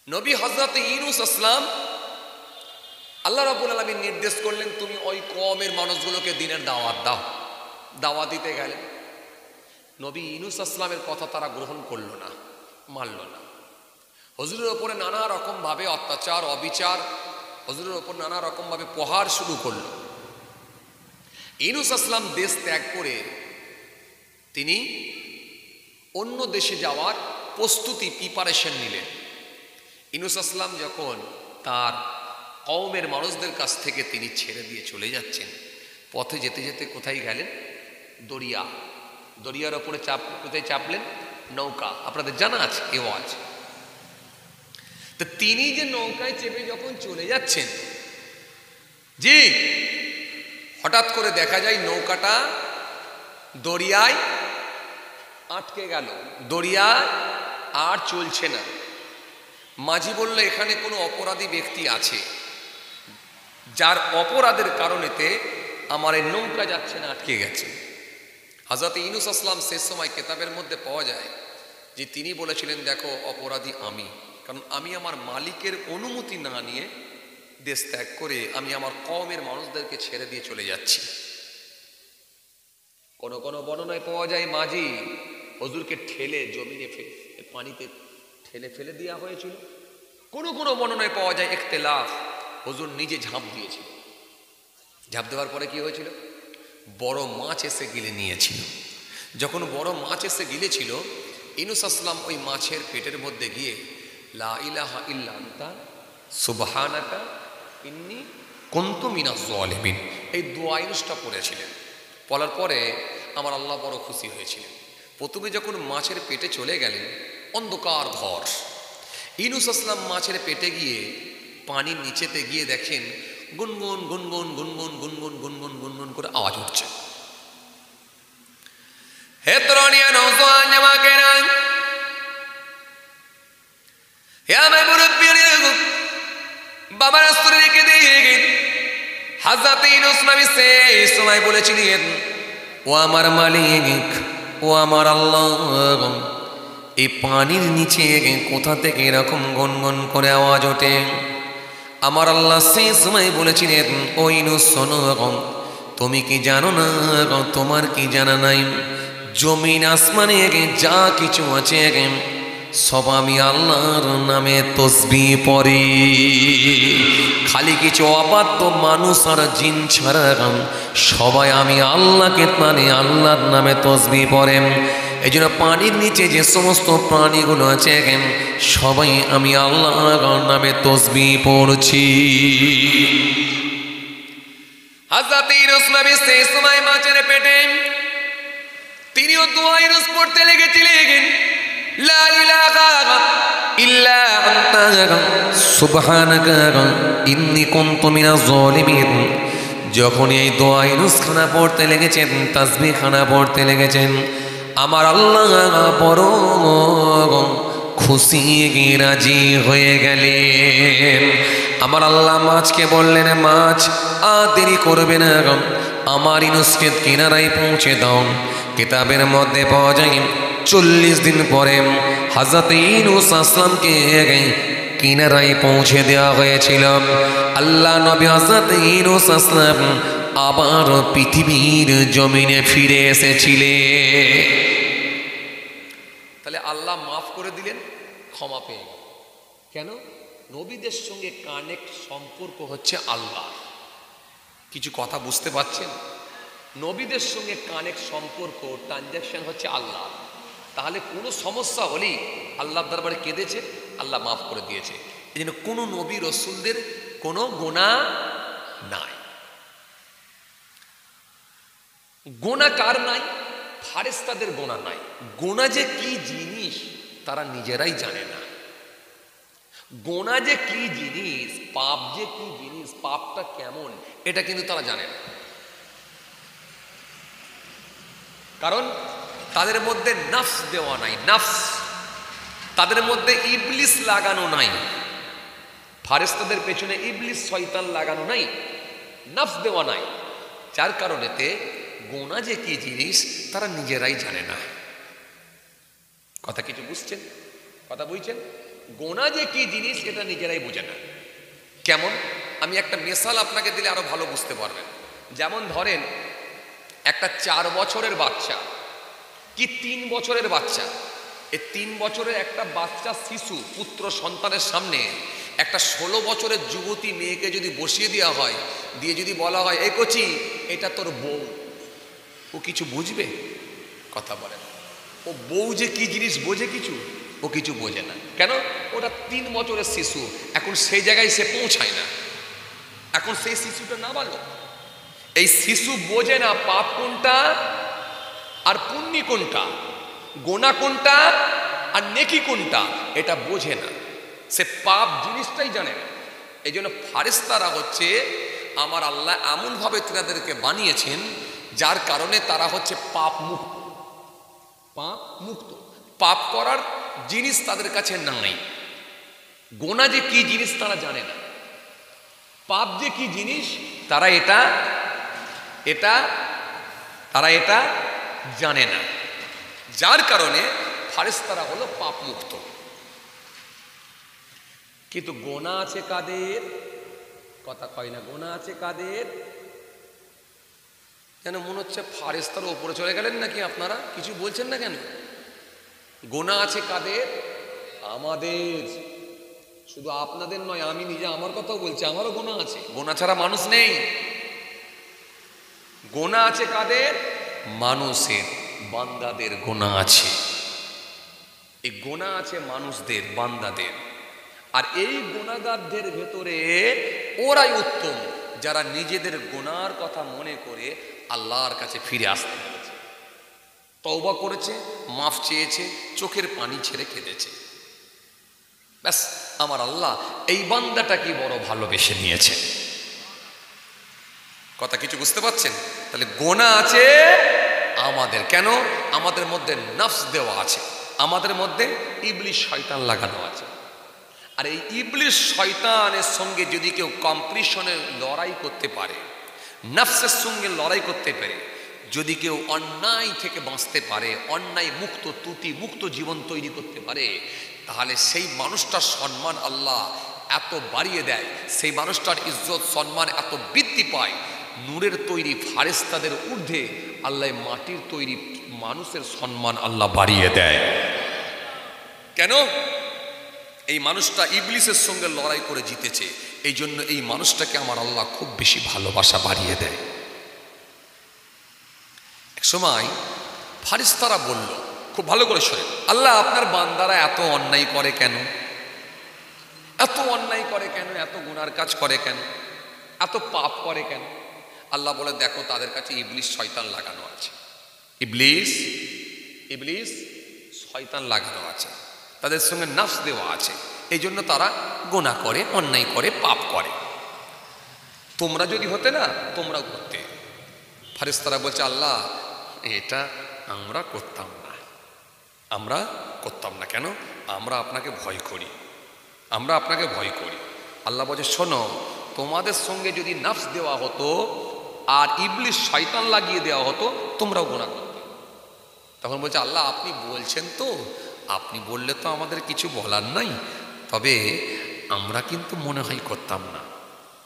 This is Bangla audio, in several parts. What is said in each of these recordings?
নবী হযরত ইউনূস আসলাম আল্লাহ রাব্বুল আলামিন নির্দেশ করলেন, তুমি ওই কওমের মানুষগুলোকে দ্বীনের দাওয়াত দাও। দাওয়াত দিতে গেলেন। নবী ইউনূস আসলামের কথা তারা গ্রহণ করল না, মানল না। হুজুরের ওপরে নানা রকমভাবে অত্যাচার, অবিচার, হুজুরের ওপর নানা রকমভাবে প্রহার শুরু করল। ইউনূস আসলাম দেশ ত্যাগ করে তিনি অন্য দেশে যাওয়ার প্রস্তুতি, প্রিপারেশন নিলেন। ইউনূস আসলাম যখন তার কওমের মানুষদের কাছ থেকে তিনি ছেড়ে দিয়ে চলে যাচ্ছেন, পথে যেতে যেতে কোথায় গেলেন? দরিয়া। দরিয়ার ওপরে কোথায় চাপলেন? নৌকা। আপনাদের জানা আছে, এও আছে। তো তিনি যে নৌকায় চেপে যখন চলে যাচ্ছেন, জি, হঠাৎ করে দেখা যায় নৌকাটা দরিয়ায় আটকে গেল। দরিয়া আর চলছে না। মাঝি বলল, এখানে কোনো অপরাধী ব্যক্তি আছে, যার অপরাধের কারণেতে আমার এই নৌকা যাচ্ছে না, আটকে গেছে। হযরত ইউনূস আসলাম শেষ সময় কিতাবের মধ্যে পাওয়া যায় যে তিনি বলেছিলেন, দেখো অপরাধী আমি, কারণ আমি আমার মালিকের অনুমতি না নিয়ে দেশ ত্যাগ করে আমি আমার কওমের মানুষদেরকে ছেড়ে দিয়ে চলে যাচ্ছি। কোন কোন বর্ণনায় পাওয়া যায় মাঝি হুজুরকে ঠেলে জমিনে পানিতে ঠেলে ফেলে দেওয়া হয়েছিল। কোন কোন বর্ণনায় পাওয়া যায় ইখতিলাফ, হুজুর নিজে ঝাঁপ দিয়েছিল। ঝাঁপ দেওয়ার পরে কি হয়েছিল? বড় মাছ এসে গিলে নিয়েছিল। যখন বড় মাছ এসে গিলেছিল, ইউনূস আসলাম ওই মাছের পেটের মধ্যে গিয়ে লা ইলাহা ইল্লা আনতা সুবহানাকা ইন্নী কুনতু মিনাজ জালিমিন, এই দোয়া ইউনূসটা পড়েছিলেন। বলার পরে আমার আল্লাহ বড় খুশি হয়েছিলেন। প্রথমে যখন মাছের পেটে চলে গেলেন, অন্ধকার ঘর। ইউনূস আসলাম মাছের পেটে গিয়ে পানির নিচেতে গিয়ে দেখেন গুনগুন গুনগুন গুনগুন গুনগুন গুনগুন গুনগুন করে আওয়াজ উঠছে। হে তরুণিয়া নওজোয়ান জামাকেরা, হে আমার মুরব্বিরা, বাবার আস্তুরে রেখে দিয়ে হযরত ইউনূস নবী সেই সময় বলেছিলেন, ও আমার মালিক, ও আমার আল্লাহ, এই পানির নিচে কোথা থেকে এরকম গুনগুন করে আওয়াজ ওঠে? আমার আল্লাহ সেই সময় বলেছিলেন, ও ইউনূস শোনো, তুমি কি জানো না, তোমার কি জানা নাই, জমিন আসমানে যা কিছু আছে সব আমি আল্লাহর নামে তসবিহ পড়ে। খালি কিছু অবাধ্য মানুষ আর জিন ছাড়া সবাই আমি আল্লাহকে মানে আল্লাহর নামে তসবিহ পড়ে। এই জন্য পানির নিচে যে সমস্ত প্রাণীগুলো আছে সবাই আমি আল্লাহর নামে তসবিহ পড়ছি। হযরত ইউনূস নবী সেই সময় মাছের পেটে তিনিও দোয়া ইউনূস পড়তে লেগেছিলেন, লা ইলাহা ইল্লা আনতা সুবহানাকা ইন্নী কুনতু মিনাজ জালিমিন। যখন এই দোয়া ইউনূস খানা পড়তে লেগেছেন, তাসবিহ খানা পড়তে লেগেছেন, আমার আল্লাহ বড় খুশি রাজি হয়ে গেলেন। আমার আল্লাহ মাছকে বললেন, মাছ আর দেরি করবে না, আমার ইউনূসকে কিনারায় পৌঁছে দাও। কিতাবের মধ্যে পাওয়া যায় 40 দিন পরে হযরত ইউনূস আসলামকে কিনারায় পৌঁছে দেওয়া হয়েছিল। আল্লাহ নবী হযরত ইউনূস আসলাম আবার পৃথিবীর জমিনে ফিরে এসেছিলেন। তাহলে আল্লাহ মাফ করে দিলেন, ক্ষমা পেয়ে গেল। কেন? নবীদের সঙ্গে কানেক্ট, সম্পর্ক হচ্ছে আল্লাহ। কিছু কথা বুঝতে পারছেন? নবীদের সঙ্গে কানেক্ট, সম্পর্ক, ট্রানজাকশন হচ্ছে আল্লাহ। তাহলে কোনো সমস্যা হলেই আল্লাহর দরবারে কেঁদেছে, আল্লাহ মাফ করে দিয়েছে। এই জন্য কোনো নবী রসুলদের কোনো গুনাহ নাই। গুনাহ কার নাই? ফারেস্তাদের গুনাহ নাই। গুনাহ যে কি জিনিস তারা নিজেরাই জানে না। গুনাহ যে কি জিনিস, পাপ যে কি জিনিস, পাপটা কেমন, এটা কিন্তু তারা জানে না। কারণ তাদের মধ্যে নফস দেওয়া নাই, নফস তাদের মধ্যে ইবলিস লাগানো নাই। ফারেস্তাদের পেছনে ইবলিস শয়তান লাগানো নাই, নফস দেওয়া নাই। যার কারণেতে গুনাহ যে কি জিনিস তারা নিজেরাই জানে না। কথা কিছু বুঝছেন? কথা বুঝছেন? গোনা যে কি জিনিস এটা নিজেরাই বোঝে না। কেমন? আমি একটা মিসাল আপনাকে দিলে আরো ভালো বুঝতে পারবেন। যেমন ধরেন একটা 4 বছরের বাচ্চা কি 3 বছরের বাচ্চা, এই 3 বছরের একটা বাচ্চা শিশু পুত্র সন্তানের সামনে একটা 16 বছরের যুবতী মেয়েকে যদি বসিয়ে দেওয়া হয়, দিয়ে যদি বলা হয় এই কচি এটা তোর বউ, ও কিছু বুঝবে? কথা বলেন। ও বউ যে কি জিনিস বোঝে কিছু? ও কিছু বোঝে না। কেন? ওটা 3 বছরের শিশু, এখন সেই জায়গায় সে পৌঁছায় না। এখন সেই শিশুটা নাবালক, এই শিশু বোঝে না পাপ কোনটা আর পুণ্য কোনটা, গোনা কোনটা আর নেকি কোনটা, এটা বোঝে না। সে পাপ জিনিসটাই জানে না। এই জন্য ফারেস্তারা হচ্ছে আমার আল্লাহ এমন ভাবে তাদেরকে বানিয়েছেন যার কারণে তারা হচ্ছে পাপ মুক্ত। পাপ মুক্ত, পাপ করার জিনিস তাদের কাছে নাই। গোনা যে কি জিনিস তারা জানে না, পাপ যে কি জিনিস তারা এটা জানে না। যার কারণে ফারেস্তারা হলো পাপ মুক্ত। কিন্তু গোনা আছে কাদের? কথা কয় না। গোনা আছে কাদের? যেন মনে হচ্ছে ফারেস্তার ওপরে চলে গেলেন নাকি আপনারা, কিছু বলছেন না কেন? গোনা আছে কাদের? আমাদের। শুধু আপনাদের নয়, আমি নিজে আমার কথাও বলছি, আমারও গোনা আছে। গোনা ছাড়া মানুষ নেই। গোনা আছে কাদের? মানুষের, বান্দাদের গোনা আছে। এই গোনা আছে মানুষদের, বান্দাদের। আর এই গোনাগারদের ভেতরে ওরাই উত্তম যারা নিজেদের গোনার কথা মনে করে আল্লাহর কাছে ফিরে আসতে পেরেছে, তওবা করেছে, মাফ চেয়েছে, চোখের পানি ছেড়ে কেঁদেছে। ব্যাস, আমার আল্লাহ এই বান্দাটাকে বড় ভালোবেসে নিয়েছে। কথা কিছু বুঝতে পারছেন? তাহলে গোনা আছে আমাদের। কেন? আমাদের মধ্যে নফস দেওয়া আছে, আমাদের মধ্যে ইবলিস শয়তান লাগানো আছে। আর এই ইবলিস শয়তানের সঙ্গে যদি কেউ কম্পিটিশনে লড়াই করতে পারে, নফসের সঙ্গে লড়াই করতে পারে, যদি কেউ অন্যায় থেকে বাঁচতে পারে, অন্যায় মুক্ত, ত্রুটি মুক্ত জীবন তৈরি করতে পারে, তাহলে সেই মানুষটার সম্মান আল্লাহ এত বাড়িয়ে দেয়, সেই মানুষটার ইজ্জত সম্মান এত বৃদ্ধি পায়। নূরের তৈরি ফারেস্তাদের ঊর্ধ্বে আল্লাহ মাটির তৈরি মানুষের সম্মান আল্লাহ বাড়িয়ে দেয়। কেন? এই মানুষটা ইবলিসের সঙ্গে লড়াই করে জিতেছে, এই জন্য এই মানুষটাকে আমার আল্লাহ খুব বেশি ভালোবাসা বাড়িয়ে দেয়। এক সময় ফারেস্তারা বলল, খুব ভালো করে শোনেন, আল্লাহ আপনার বান্দারা এত অন্যায় করে কেন? এত অন্যায় করে কেন? এত গুনার কাজ করে কেন? এত পাপ করে কেন? আল্লাহ বলে, দেখো তাদের কাছে ইবলিস শয়তান লাগানো আছে। ইবলিস শয়তান লাগানো আছে, তাদের সঙ্গে নফস দেওয়া আছে, এই জন্য তারা গোনা করে, অন্যায় করে, পাপ করে। তোমরা যদি হতে না, তোমরাও করতে। ফারেস্তারা বলছে, আল্লাহ এটা আমরা করতাম না, আমরা করতাম না। কেন? আমরা আপনাকে ভয় করি, আমরা আপনাকে ভয় করি। আল্লাহ বলছে, শোনো, তোমাদের সঙ্গে যদি নফস দেওয়া হতো আর ইবলিস শয়তান লাগিয়ে দেওয়া হতো, তোমরাও গোনা করতে। তখন বলছে, আল্লাহ আপনি বলছেন তো, আপনি বললে তো আমাদের কিছু বলার নাই, তবে আমরা কিন্তু মনে হয় করতাম না,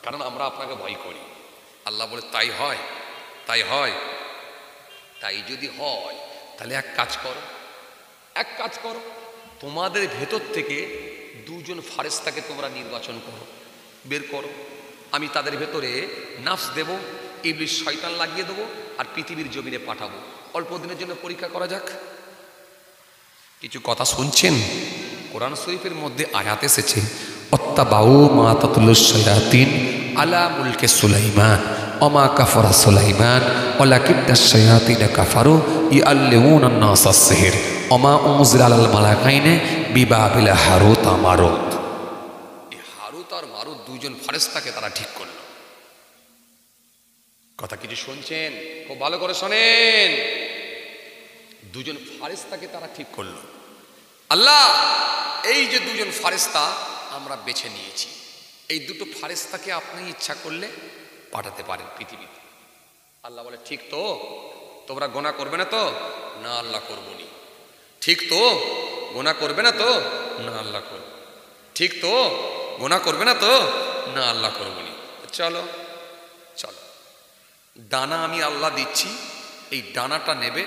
কারণ আমরা আপনাকে ভয় করি। আল্লাহ বলে, তাই হয়? তাই হয়? তাই যদি হয় তাহলে এক কাজ করো, তোমাদের ভেতর থেকে 2 জন ফারেস্তাকে তোমরা নির্বাচন করো, বের করো। আমি তাদের ভেতরে নফস দেব, ইবলিস শয়তান লাগিয়ে দেবো, আর পৃথিবীর জমিনে পাঠাবো। অল্প দিনের জন্য পরীক্ষা করা যাক। কিছু কথা শুনছেন? কোরআন শরীফের মধ্যে আয়াত এসেছে, অত্তাবাউ মা তাতলুশ শায়াতিন আলা মুলকে সুলাইমান ওমা কাফারা সুলাইমান ওয়ালাকিন্নাশ শায়াতিন কাফারু ইয়াল্লিমুনা আন-নাস আস-সিহর ওমা উনজিলা আলাল মালাকাইনি বিবাবিল হারুত ওয়া মারুত। এই হারুত আর মারুত 2 জন ফারেস্তাকে তারা ঠিক করলো। কথা কিছু শুনছেন? খুব ভালো করে শোনেন। 2 জন ফারেস্তাকে তারা ঠিক করলো। আল্লাহ এই যে 2 জন ফারেস্তা আমরা বেছে নিয়েছি, এই 2টো ফারেস্তাকে আপনি ইচ্ছা করলে পাঠাতে পারেন পৃথিবীতে। আল্লাহ বলে, ঠিক তো? তোমরা গোনা করবে না তো? না আল্লাহ করবনি। ঠিক তো? গোনা করবে না তো? না আল্লাহ করব। ঠিক তো? গুনাহ করবে না তো? না, আল্লাহ করবো নি। চলো চলো, ডানা আমি আল্লাহ দিচ্ছি, এই ডানাটা নেবে,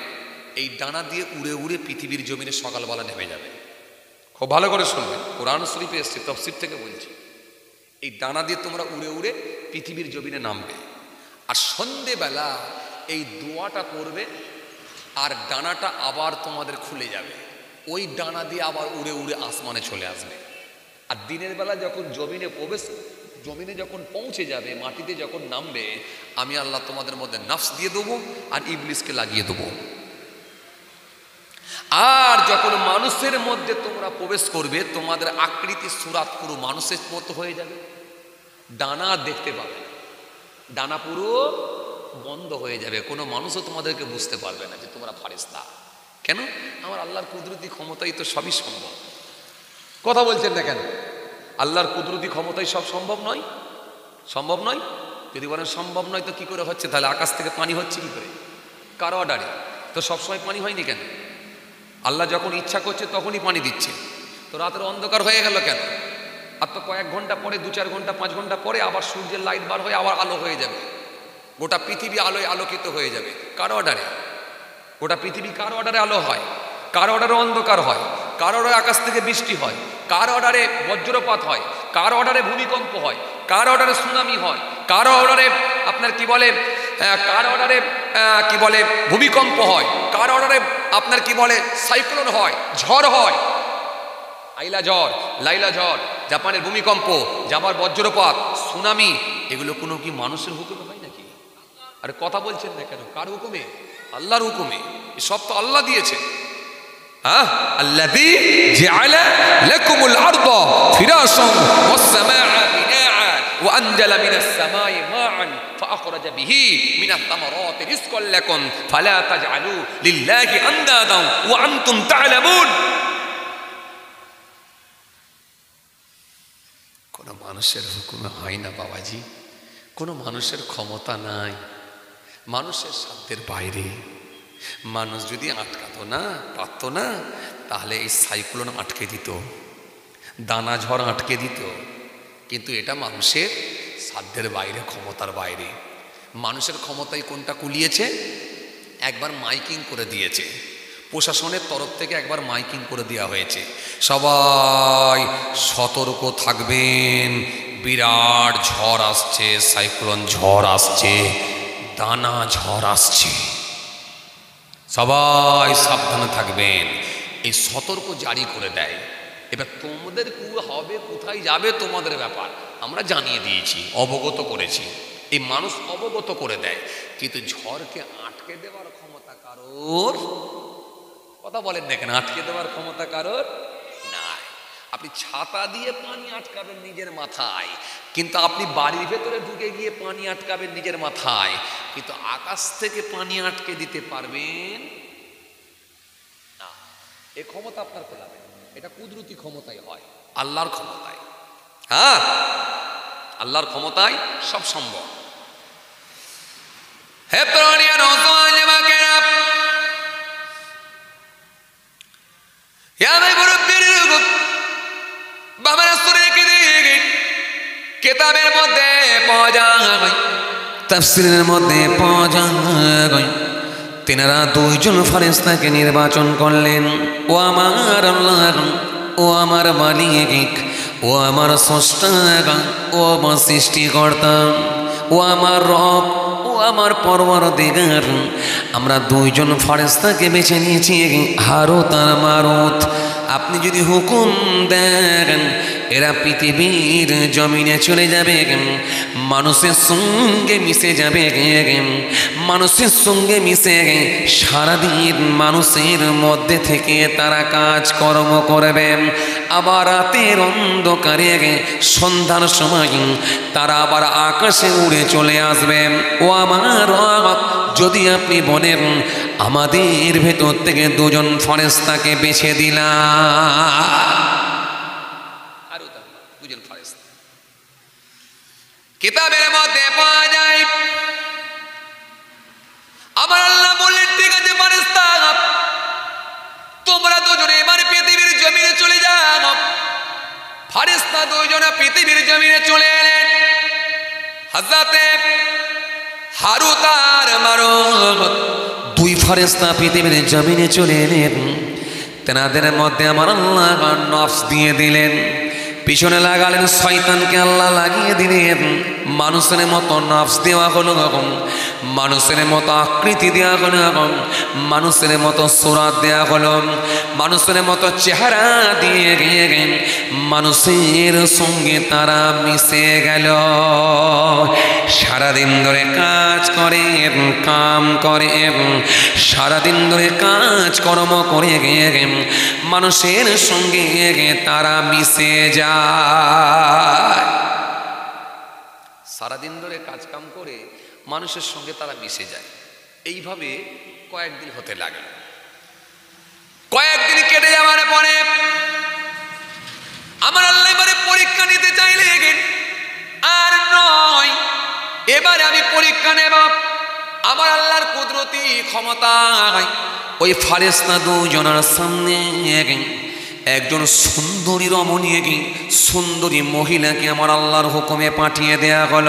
এই ডানা দিয়ে উড়ে উড়ে পৃথিবীর জমিনে সকালবেলা নেমে যাবে। খুব ভালো করে শুনবেন, কোরআন শরীফে এসছে, তাফসীর থেকে বলছি। এই ডানা দিয়ে তোমরা উড়ে উড়ে পৃথিবীর জমিনে নামবে, আর সন্ধেবেলা এই দোয়াটা করবে, আর ডানাটা আবার তোমাদের খুলে যাবে, ওই ডানা দিয়ে আবার উড়ে উড়ে আসমানে চলে আসবে। আর দিনের বেলা যখন জমিনে যখন পৌঁছে যাবে, মাটিতে যখন নামবে, আমি আল্লাহ তোমাদের মধ্যে নফস দিয়ে দেবো আর ইবলিসকে লাগিয়ে দেবো। আর যখন মানুষের মধ্যে তোমরা প্রবেশ করবে, তোমাদের আকৃতি সুরাত পুরো মানুষের মতো হয়ে যাবে, ডানা দেখতে পাবে, ডানা পুরো বন্ধ হয়ে যাবে, কোনো মানুষও তোমাদেরকে বুঝতে পারবে না যে তোমরা ফারেস্তা। কেন? আমার আল্লাহর কুদরতি ক্ষমতাই তো সবই সম্ভব। কথা বলছেন না কেন? আল্লাহর কুদরতি ক্ষমতাই সব সম্ভব নয়? সম্ভব নয়? যদি বলেন সম্ভব নয় তো কি করে হচ্ছে? তাহলে আকাশ থেকে পানি হচ্ছে কি করে? কার অর্ডারে? তো সবসময় পানি হয়নি কেন? আল্লাহ যখন ইচ্ছা করছে তখনই পানি দিচ্ছে। তো রাতের অন্ধকার হয়ে গেল কেন? আর তো কয়েক ঘন্টা পরে, 2-4 ঘন্টা 5 ঘন্টা পরে আবার সূর্যের লাইট বার হয়ে আবার আলো হয়ে যাবে, গোটা পৃথিবী আলোয় আলোকিত হয়ে যাবে। কার অর্ডারে? গোটা পৃথিবী কার অর্ডারে আলো হয়? কার অর্ডারে অন্ধকার হয়? কার অর্ডারে আকাশ থেকে বৃষ্টি হয়? কার অর্ডারে বজ্রপাত হয়? কার অর্ডারে ভূমিকম্প হয়? কার অর্ডারে সুনামি হয়? কার অর্ডারে আপনার কি বলে, কার অর্ডারে কি বলে ভূমিকম্প হয়? কার অর্ডারে আপনার কি বলে সাইক্লোন হয়, ঝড় হয়? আইলা ঝড়, লাইলা ঝড়, জাপানের ভূমিকম্প, জাপার বজ্রপাত, সুনামি, এগুলো কোনো কি মানুষের হুকুমে হয় নাকি? আরে কথা বলছেন না কেন? কার হুকুমে? আল্লাহর হুকুমে। সব তো আল্লাহ দিয়েছে। হ্যাঁ, আল্লাযী জাআলা লাকুমুল আরদা ফিরাশান ওয়াস সামাআ বিনাআ ওয়া আনজালা মিনাস সামাই মাআন ফাআখরাজা বিহি মিনাত তামারাতি রিজকান লাকুম ফালা তাজআলু লিল্লাহি আনদাদান ওয়া আনতুম তা'লামুন। কোনো মানুষের হুকুমে হয় না বাবাজি, কোনো মানুষের ক্ষমতা নাই, মানুষের সাধ্যের বাইরে। মানুষ যদি আটকাতো না, পারতো না, তাহলে এই সাইক্লোন আটকে দিত, দানা ঝড় আটকে দিত। কিন্তু এটা মানুষের সাধ্যের বাইরে, ক্ষমতার বাইরে। মানুষের ক্ষমতায় কোনটা কুলিয়েছে? একবার মাইকিং করে দিয়েছে, প্রশাসনের তরফ থেকে একবার মাইকিং করে দেওয়া হয়েছে, সবাই সতর্ক থাকবেন, বিরাট ঝড় আসছে, সাইক্লোন ঝড় আসছে, দানা ঝড় আসছে, সবাই সাবধানে থাকবেন। এই সতর্ক জারি করে দেয়। এবার তোমাদের কি হবে, কোথায় যাবে, তোমাদের ব্যাপার। আমরা জানিয়ে দিয়েছি, অবগত করেছি, এই মানুষ অবগত করে দেয়। কিন্তু ঝড়কে আটকে দেওয়ার ক্ষমতা কারোর, কথা বলেন না কেন, আটকে দেওয়ার ক্ষমতা কারোর নাই। আপনি ছাতা দিয়ে পানি আটকাবেন নিজের মাথায়, কিন্তু আপনি বাড়ির ভেতরে ঢুকে গিয়ে পানি আটকাবেন নিজের মাথায়, কিন্তু আকাশ থেকে পানি আটকে দিতে পারবেন না। এই ক্ষমতা আপনার কোথায়? এটা কুদরতি ক্ষমতায় হয়, আল্লাহর ক্ষমতায়। হ্যাঁ, আল্লাহর ক্ষমতায় সব সম্ভব। হে প্রাণীয় নওজোয়ান যুবকেরা, কিতাবের মধ্যে পাওয়া যায়, তাফসীরের মধ্যে পাওয়া যায়, তিনারা দুইজন ফেরেশতাকে নির্বাচন করলেন। ও আমার আল্লাহ, ও আমার মালিক, ও আমার স্রষ্টা, ও আমার সৃষ্টিকর্তা, ও আমার রব, ও আমার পরওয়ারদিগার, আমরা দুইজন ফেরেশতাকে বেছে নিয়েছি, হারুত আর মারুত। আপনি যদি হুকুম দেন, এরা পৃথিবীর জমিনে চলে যাবে, মানুষের সঙ্গে মিশে যাবে, মানুষের সঙ্গে মিশে সারাদিন মানুষের মধ্যে থেকে তারা কাজকর্ম করবে। আবার রাতের অন্ধকারে সন্ধ্যার সময় তারা আবার আকাশে উড়ে চলে আসবে। ও আমার রব, যদি আপনি বলেন আমাদের ভেতর থেকে দুজন ফেরেশতাকে বেছে দিলাম, দুজন ফেরেশতা কিতাবের মধ্যে পাওয়া যায়। আমার আল্লাহ বললেন, ঠিক আছে ফেরেশতা, তোমরা দুজনে এবার পৃথিবীর জমিনে চলে যাও। ফারেস্তা দুইজনে পৃথিবীর জমিনে চলে এলেন। হযরতে হারুত আর মারুত দুই ফারেস্তা পৃথিবীর জমিনে চলে এলেন। তেনাদের মধ্যে আমার আল্লাহ নফস দিয়ে দিলেন, পিছনে লাগালেন শয়তানকে আল্লাহ লাগিয়ে দিলেন। মানুষের মতো নফস দেওয়া হলো, মানুষের মতো আকৃতি দেওয়া হলো, মানুষের মতো সুরাত দেওয়া হলো, মানুষের মতো চেহারা দিয়ে গিয়ে মানুষের সঙ্গে তারা মিশে গেল। সারাদিন ধরে কাজ করে, কাম করে, সারাদিন ধরে কাজ কর্ম করে গিয়ে মানুষের সঙ্গে তারা মিশে যায়। সারাদিন ধরে কাজ কাম করে মানুষের সঙ্গে তারা মিশে যায়। এইভাবে কয়েকদিন হতে লাগে। কয়েকদিন কেটে যাওয়ার পরে আমার আল্লাহ এবারে পরীক্ষা নিতে চাইলেন। আর নয়, এবারে আমি পরীক্ষা নেব। আমার আল্লাহর কুদরতি ক্ষমতায় ওই ফারেস্তা দুজনের সামনে একজন সুন্দরী রমণী, সুন্দরী মহিলাকে আমার আল্লাহর হুকুমে পাঠিয়ে দেয়া হল।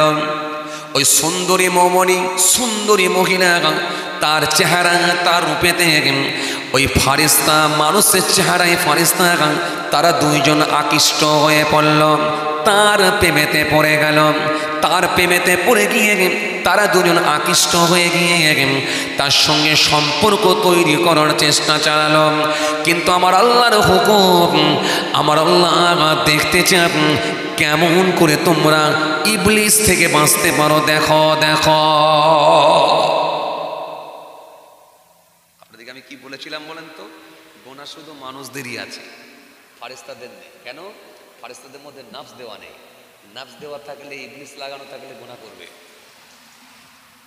ওই সুন্দরী সুন্দরী মহিলা, তার চেহারা, তার রূপেতে ওই ফারেস্তা মানুষের চেহারায় ফারেস্তা তারা দুইজন আকৃষ্ট হয়ে পড়ল, তার প্রেমেতে পড়ে গেল। তার প্রেমেতে পড়ে গিয়ে তারা দুজন আকৃষ্ট হয়ে গিয়ে তার সঙ্গে সম্পর্ক তৈরি করার চেষ্টা চালালো। কিন্তু আমার আল্লাহর হুকুম, আমার আল্লাহ দেখতে চান কেমন করে তোমরা ইবলিস থেকে বাঁচতে পারো। দেখো দেখো, আপনাদেরকে আমি কি বলেছিলাম বলেন তো? গোনা শুধু মানুষদেরই আছে, ফারেস্তাদের নেই। কেন? ফারেস্তাদের মধ্যে নাফস দেওয়া নেই। নাফস দেওয়া থাকলে, ইবলিস লাগানো থাকলে গুনাহ করবে।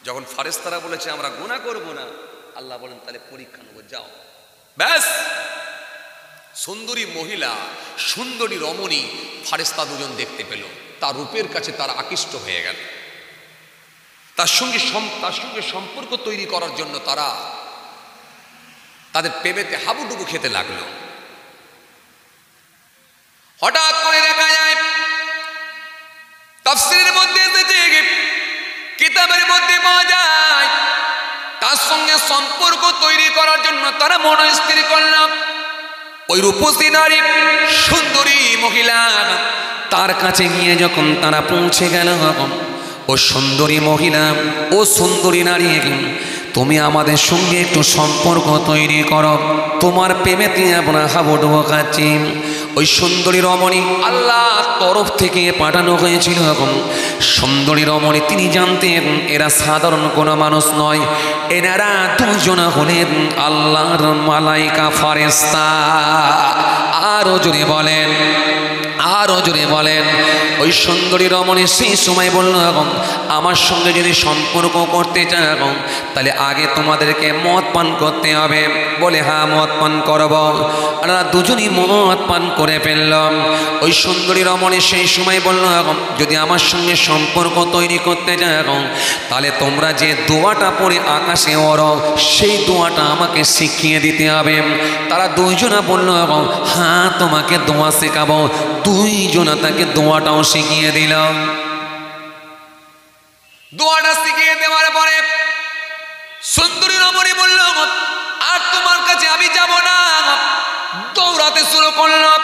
যখন ফারেস্তারা বলেছে আমরা গুনাহ করব না, আল্লাহ বলেন তাহলে পরীক্ষা নেব, যাও। ব্যাস, সুন্দরী মহিলা, সুন্দরী রমণী ফারেস্তা দুজন দেখতে পেল। তার রূপের কাছে তারা আকৃষ্ট হয়ে গেল। তার সঙ্গে সম্পর্ক তৈরি করার জন্য তারা তাদের প্রেমেতে হাবুডুবু খেতে লাগলো। হঠাৎ করে দেখা যায় তাফসীরের মধ্যে এসেছে, কিতাবের মধ্যে পাওয়া যায়, তার সঙ্গে সম্পর্ক তৈরি করার জন্য তারা মনস্থির করলাম। ওই রূপসী নারী, সুন্দরী মহিলা, তার কাছে গিয়ে যখন তারা পৌঁছে গেল, ও সুন্দরী মহিলা, ও সুন্দরী নারী, তুমি আমাদের সঙ্গে একটু সম্পর্ক তৈরি করো, তোমার প্রেমেতে আমরা হাবুডুবু খাচ্ছি। ওই সুন্দরী রমণী আল্লাহ তরফ থেকে পাঠানো হয়েছিল। সুন্দরী রমণী তিনি জানতেন এরা সাধারণ কোনো মানুষ নয়, এনারা দুজন হলেন আল্লাহর মালাইকা ফারেস্তা। আরো জোরে বলেন, আরো জোরে বলেন। ওই সুন্দরী রমণী সেই সময় বলল, আমার সঙ্গে যদি সম্পর্ক করতে চাও তাহলে আগে তোমাদেরকে মদ পান করতে হবে। বলে হ্যাঁ, মদ পান করব। আর দুজনই মদ পান করে ফেললাম। ওই সুন্দরী রমণী সেই সময় বলল, যদি আমার সঙ্গে সম্পর্ক তৈরি করতে চাও তাহলে তোমরা যে দোয়াটা পড়ে আকাশে ওড়ো, সেই দোয়াটা আমাকে শিখিয়ে দিতে হবে। তারা দুইজনা বলল, হ্যাঁ তোমাকে দোয়া শেখাবো। দুইজনা তাকে দোয়াটাও শিখিয়ে দিলাম। দোয়াটা শিখিয়ে দেওয়ার পরে সুন্দরী রমণী বলল, আর তোমার কাছে আমি যাব না। দৌড়াতে শুরু করলাম।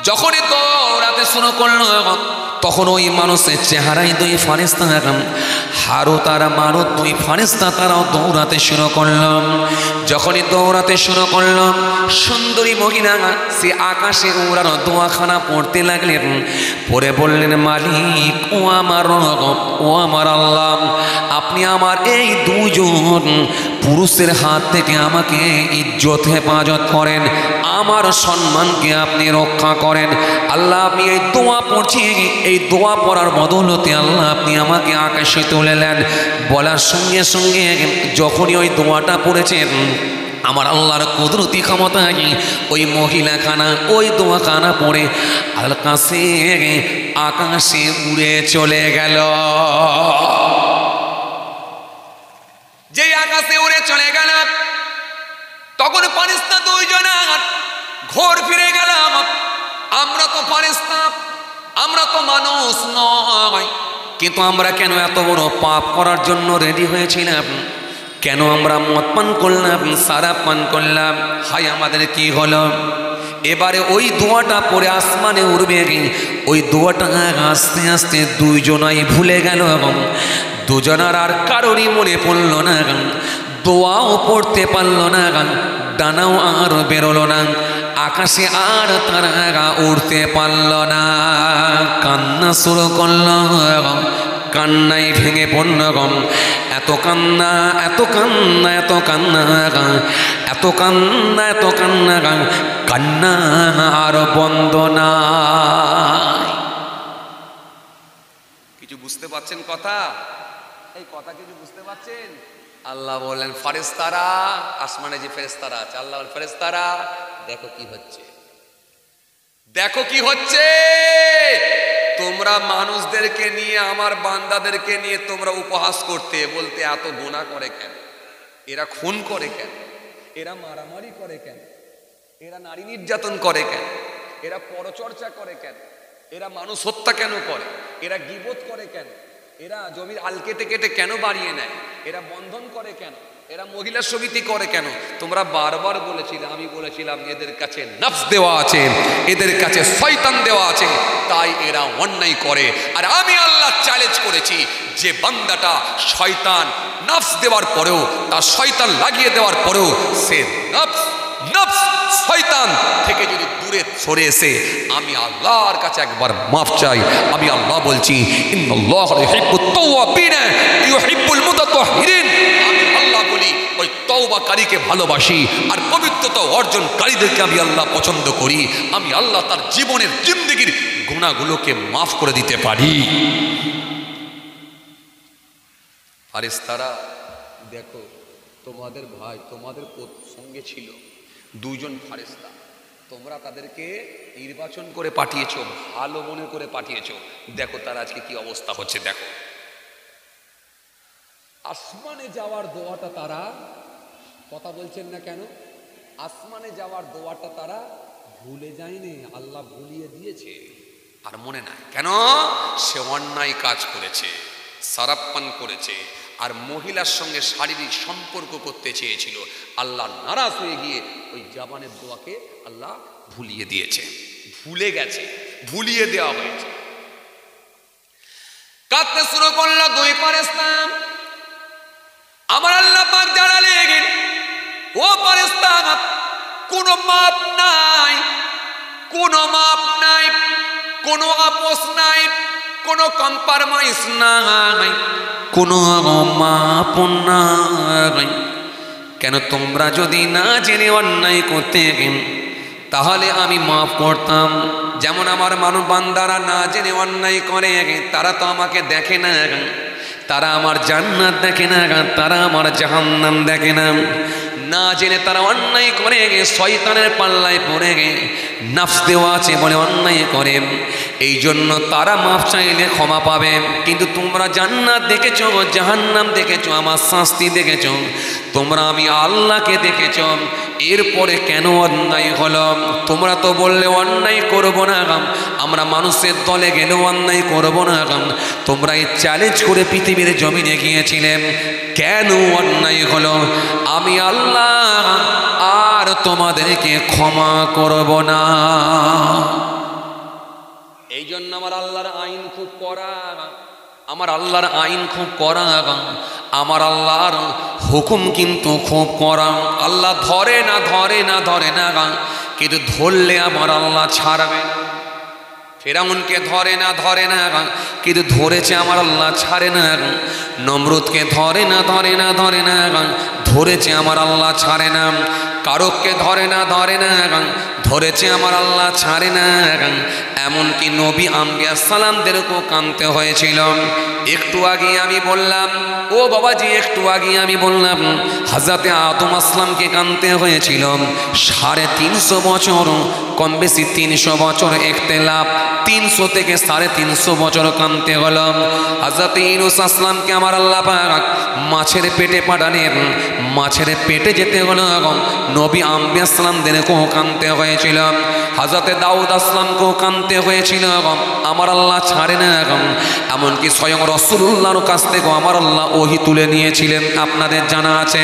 যখনই দৌড়াতে শুরু করলো, তখন ওই মানুষের চেহারায় দুই ফারেস্তা, হারুত আর মারুত দুই ফারেস্তা, তারাও দৌড়াতে শুরু করলাম। যখনই দৌড়াতে শুরু করলাম, সুন্দরী মহিলা সে আকাশে উড়ানো দোয়াখানা পড়তে লাগলেন। পরে বললেন, মালিক, ও আমার রব, ও আমার আল্লাহ, আপনি আমার এই দুজন পুরুষের হাত থেকে আমাকে ইজ্জত হেফাজত করেন, আমার সম্মানকে আপনি রক্ষা করেন। আল্লাহ, আমি এই দোয়া পড়ছি, এই দোয়া পড়ার বদৌলতে আল্লাহ আপনি আমাকে আকাশে তুলে নেন। বলার সঙ্গে সঙ্গে যখনই ওই দোয়াটা পড়েছেন, আমার আল্লাহর কুদরতি ক্ষমতায় ওই মহিলাখানা ওই দোয়াখানা পড়ে আকাশে উড়ে চলে গেল। যেই আকাশে উড়ে চলে গেল, তখন ফারেস্তা দুইজন ঘোর ফিরে গেল। আমরা তো ফেরেশতা, আমরা তো মানুষ নয়, কিন্তু আমরা কেন এত বড় পাপ করার জন্য রেডি হয়েছিলাম? কেন আমরা মদ পান করলাম, সারাপ পান করলাম? হাই আমাদের কি হলো? এবারে ওই দোয়াটা পরে আসমানে উড়বে, ওই দোয়াটা আস্তে আস্তে দুইজনাই ভুলে গেল এবং দুজনার আর কারোরই মনে পড়ল না, দোয়াও পড়তে পারল না, ডানাও আর বেরোলো না, আকাশে আর তারা উড়তে পারল না। কান্না শুরু করল, কান্নাই ভেঙে পড়ল, এত কান্না, এত কান্না, এত কান্না, এত কান্না, এত কান্না, কান্না আর বন্ধ না। কিছু বুঝতে পারছেন কথা? এই কথা কিছু বুঝতে পারছেন? আল্লাহ বললেন ফেরেশতারা, আসমানে যে ফেরেশতারা আছে, আল্লাহ ফেরেশতারা দেখো কি হচ্ছে, দেখো কি হচ্ছে। তোমরা মানুষদেরকে নিয়ে, আমার বান্দাদেরকে নিয়ে তোমরা উপহাস করতে, বলতে এত গুনাহ করে কেন, এরা খুন করে কেন, এরা মারামারি করে কেন, এরা নারী নির্যাতন করে কেন, এরা পরচর্চা করে কেন, এরা মানুষ হত্যা কেন করে, এরা গীবত করে কেন, এরা জমির আল কেটে কেটে কেন বাড়িয়ে নেয়, এরা বন্ধন করে কেন, এরা মহিলা সমিতি করে কেন? তোমরা বারবার বলেছিলে, আমি বলেছিলাম এদের কাছে নফস দেওয়া আছে, এদের কাছে শয়তান দেওয়া আছে, তাই এরা অন্যায় করে। আর আমি আল্লাহ চ্যালেঞ্জ করেছি, যে বান্দাটা শয়তান নফস দেওয়ার পরেও, তার শয়তান লাগিয়ে দেওয়ার পরেও সে নফস শয়তান থেকে যদি দূরে সরে এসে আমি আল্লাহর কাছে একবার মাফ চাই, আমি আল্লাহ বলছি ইন্নাল্লাহা ইউহিব্বুত তাওয়াবিন ইউহিব্বুল মুতাতাহহিরিন। আমি আল্লাহ বলি ওই তওবাকারীকে ভালোবাসি, আর পবিত্রতা অর্জনকারীদেরকে আমি আল্লাহ পছন্দ করি। আমি আল্লাহ তার জীবনের জিন্দেগির গুনাহগুলোকে মাফ করে দিতে পারি। ফেরেশতারা দেখো, তোমাদের ভাই তোমাদের সঙ্গে ছিল দুইজন ফেরেশতা, তোমরা তাদেরকে নির্বাচন করে পাঠিয়েছো, ভালো মনে করে পাঠিয়েছো, দেখো তার আজকে কি অবস্থা হচ্ছে। দেখো আসমানে যাওয়ার দোয়াটা তারা, কথা বলছেন না কেন? আসমানে যাওয়ার দোয়াটা তারা ভুলে যায়নি, আল্লাহ ভুলিয়ে দিয়েছে। আর মনে নাই কেন? সে অন্যায় কাজ করেছে, সারাপ্পান করেছে, আর মহিলার সঙ্গে শারীরিক সম্পর্ক করতে চেয়েছিল। আল্লাহ নারাজ হয়ে গিয়ে ওই জাবানের দোয়াকে আল্লাহ ভুলিয়ে দিয়েছে, ভুলে গেছে, ভুলিয়ে দেওয়া হয়েছে। কাঁদতে শুরু করলো দুই ফেরেশতা। আমার আল্লাহ পাক জানালেন, ও ফেরেশতা, কোনো মাপ নাই, কোনো মাপ নাই, কোনো আপোষ নাই, কোনো কম্প্রোমাইজ নাই, কোনো মাপ নাই। কেন? তোমরা যদি না জেনে অন্যায় করতে তাহলে আমি মাফ করতাম। যেমন আমার মানব বান্দারা না জেনে অন্যায় করে, তারা তো আমাকে দেখে না, তারা আমার জান্নাত দেখে না, তারা আমার জাহান্নাম দেখে না। না জেনে তারা অন্যায় করে, শয়তানের পাল্লায় পড়ে নফস দেওয়া আছে বলে অন্যায় করে। এই জন্য তারা মাফ চাইলে ক্ষমা পাবে। কিন্তু তোমরা জান্নাত দেখেছো, জাহান্নাম দেখেছো, আমার শাস্তি দেখেছো, তোমরা আমি আল্লাহকে দেখেছ, এরপরে কেন অন্যায় হলো? তোমরা তো বললে অন্যায় করবো না, আমরা মানুষের দলে গেলেও অন্যায় করবো না। তোমরা এই চ্যালেঞ্জ করে পৃথিবীর জমিনে গিয়েছিলেন, কেন অন্যায় হলো? আমি আল্লাহ আর তোমাদেরকে ক্ষমা করব না। এই জন্য আমার আল্লাহর আইন খুব কড়া, আমার আল্লাহর আইন খুব কড়া, আমার আল্লাহর হুকুম কিন্তু খুব কড়া। আল্লাহ ধরে না, ধরে না, ধরে না, কিন্তু ধরলে আমার আল্লাহ ছাড়বে না। ফেরাউনকে ধরে না, ধরে না, কিন্তু ধরেছে আমার আল্লাহ ছাড়ে না। নমরুদকে ধরে না, ধরে না, ধরে না, ধরেছে আমার আল্লাহ ছাড়ে না। কারককে ধরে না, ধরে না, ধরেছে আমার আল্লাহ ছাড়ে না। এমনকি নবী আম্বিয়া সালামদেরকেও কাঁদতে হয়েছিল। একটু আগে আমি বললাম, ও বাবাজি, একটু আগে আমি বললাম হযরতে আদম আসলামকে কাঁদতে হয়েছিল 350 বছর, কম বেশি 300 বছর ইখতিলাফ, 300 থেকে 350 বছর কাঁদতে হলো। হযরতে ইউনূস আসলামকে আমার আল্লাহ পাক মাছের পেটে পাঠালেন, মাছের পেটে যেতে হলো। নবী আম্বিয়া সালামদেরকেও কাঁদতে হয়েছিল। হযরতে দাউদ আসলামকেও কাঁদতে হয়েছিল, আমার আল্লাহ ছাড়ে না। এমনকি স্বয়ং রাসূলুল্লাহর কাছ থেকে আমার আল্লাহ ওহী তুলে নিয়েছিলেন। আপনাদের জানা আছে